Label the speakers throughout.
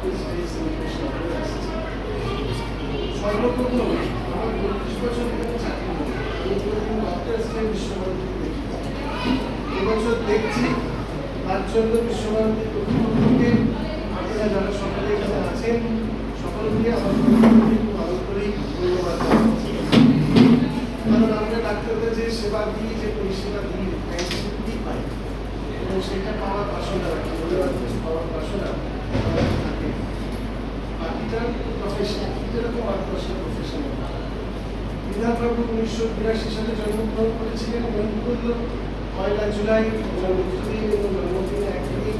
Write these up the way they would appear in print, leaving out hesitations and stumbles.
Speaker 1: Office day celebration করে আসছে। সর্বপ্রথম আমার ৩২ বছর এখানে চাকরি করি, আমি কোনোদিন ডক্টরস ডে বিশ্বভারতীতে দেখি। এবছর দেখছি, তার জন্য বিশ্বভারতীর কর্তৃপক্ষকে আপনারা যারা সকলে এখানে আছেন সকলকে আমার খুব ভালো করেই ধন্যবাদ জানাচ্ছি। কারণ আমরা ডাক্তারদের যে সেবা দিই, যে পরিষেবা দিই, কি পাই এবং সেটা পাওয়ার বাসনা রাখি, কিছু পাওয়ার বাসনা থাকে। বাকিটা প্রফেশন, যেরকম আর দশটা প্রফেশন। বিধানবাবু 1982 সালে জন্মগ্রহণ করেছিলেন। মনে করল 1 জুলাই জন্মদিন এবং জন্মদিনে একদিন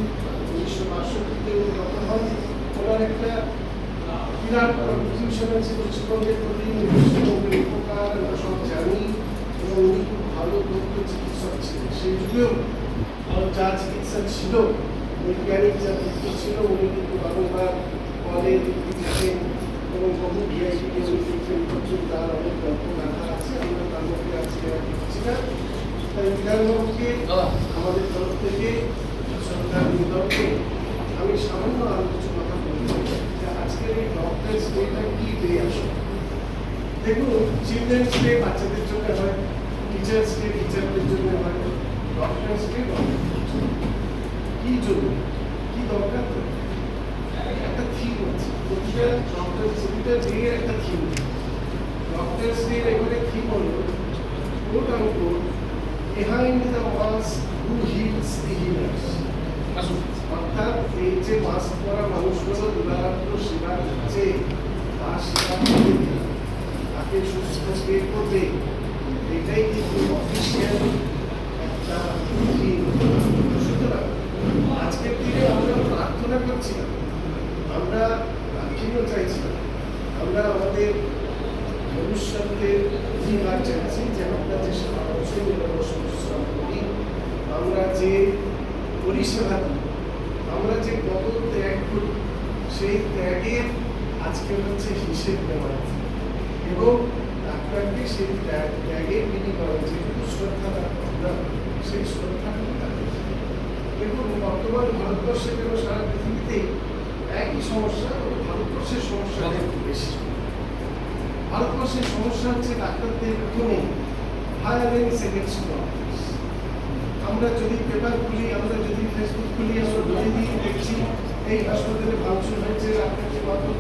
Speaker 1: 1962 গত হন। ওনার একটা বিরাট কন্ট্রিবিউশন আছে পশ্চিমবঙ্গের প্রতি, পশ্চিমবঙ্গের উপকার আমরা সব জানি এবং উনি খুব ভালো দক্ষ চিকিৎসক ছিলেন। সেই যুগেও যা চিকিৎসা ছিল, বৈজ্ঞানিক যা তথ্য ছিল, উনি কিন্তু বারংবার বলেন লিখেছেন এবং বহু ভিআইপিকে উনি লিখেন করছেন। তার অনেক গল্প লেখা আছে, আমরা তার মধ্যে আজকে আর লিখছি না। তাই বিধানবাবুকে আমাদের তরফ থেকে শ্রদ্ধা নিবেদন করে আমি সামান্য আরো কিছু কথা বলতে যে আজকের এই ডক্টরস ডেটা কি ডে আসলে। দেখুন, চিলড্রেন্স ডে বাচ্চাদের জন্য হয়, টিচার্স ডে টিচারদের জন্য হয়, ডক্টরস ডে কি জন্য, কি দরকার, একটা থিম আছে। প্রতিটা প্রতিটা ডে এর একটা থিম। ডক্টরস ডে এখানে থিম হলো coat unquote behind the mask who hills the healers. অর্থাৎ এই যে মাস্ক পরা মানুষগুলো দুরারোগ্য সেবা দিচ্ছে, তার সেবা করবে, তাকে সুস্থ কে করবে, এটাই কিন্তু অফিসিয়াল একটা থিম। সুতরাং আজকের দিনে আমরা প্রার্থনা করছি না, আমরা রাখিও চাইছি না, আমরা আমাদের ভবিষ্যতের অধিকার চাইছি যে আমরা যে সারা বছর পরিশ্রম করি, আমরা যে পরিষেবা দিই, আমরা যে কত ত্যাগ করি, সেই ত্যাগের আজকে হচ্ছে হিসেব নেওয়া এবং ডাক্তারকে সেই ত্যাগের বিনিময়ে যেটুকু শ্রদ্ধা আমরা সেই শ্রদ্ধাটুকু তাকে। দেখুন, বর্তমান ভারতবর্ষে কেন সারা পৃথিবীতেই একই সমস্যা, ভারতবর্ষের সমস্যা একটু বেশি। ভারতবর্ষের সমস্যা হচ্ছে ডাক্তারদের প্রথমে ভায়োলেন্স এগেন্স্ট ডক্টরস। আমরা যদি পেপার খুলি, আমরা যদি ফেসবুক খুলি, আমরা প্রতিদিন দেখছি এই হাসপাতালে ভাঙচুর হয়েছে, ডাক্তারকে মারধর